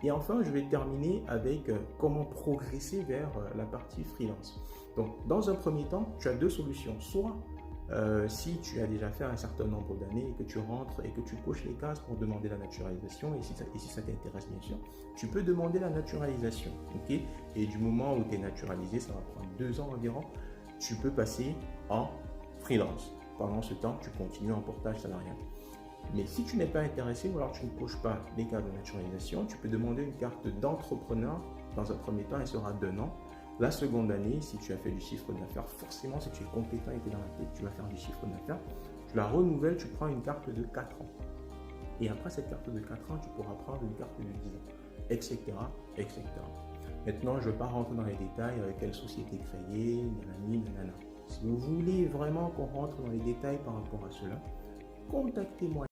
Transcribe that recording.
Et enfin, je vais terminer avec comment progresser vers la partie freelance. Donc, dans un premier temps, tu as deux solutions. Soit, si tu as déjà fait un certain nombre d'années et que tu rentres et que tu coches les cases pour demander la naturalisation, et si ça t'intéresse bien sûr, tu peux demander la naturalisation. Ok. Et du moment où tu es naturalisé, ça va prendre 2 ans environ, tu peux passer en freelance. Pendant ce temps, tu continues en portage salarial. Mais si tu n'es pas intéressé ou alors tu ne coches pas les cas de naturalisation, tu peux demander une carte d'entrepreneur. Dans un premier temps, elle sera d'1 an. La seconde année, si tu as fait du chiffre d'affaires, forcément, si tu es compétent et que dans la tête, tu vas faire du chiffre d'affaires, tu la renouvelles, tu prends une carte de 4 ans. Et après cette carte de 4 ans, tu pourras prendre une carte de 10 ans, etc. etc. Maintenant, je ne vais pas rentrer dans les détails, quelle société créer, nanani, nanana. Si vous voulez vraiment qu'on rentre dans les détails par rapport à cela, contactez-moi.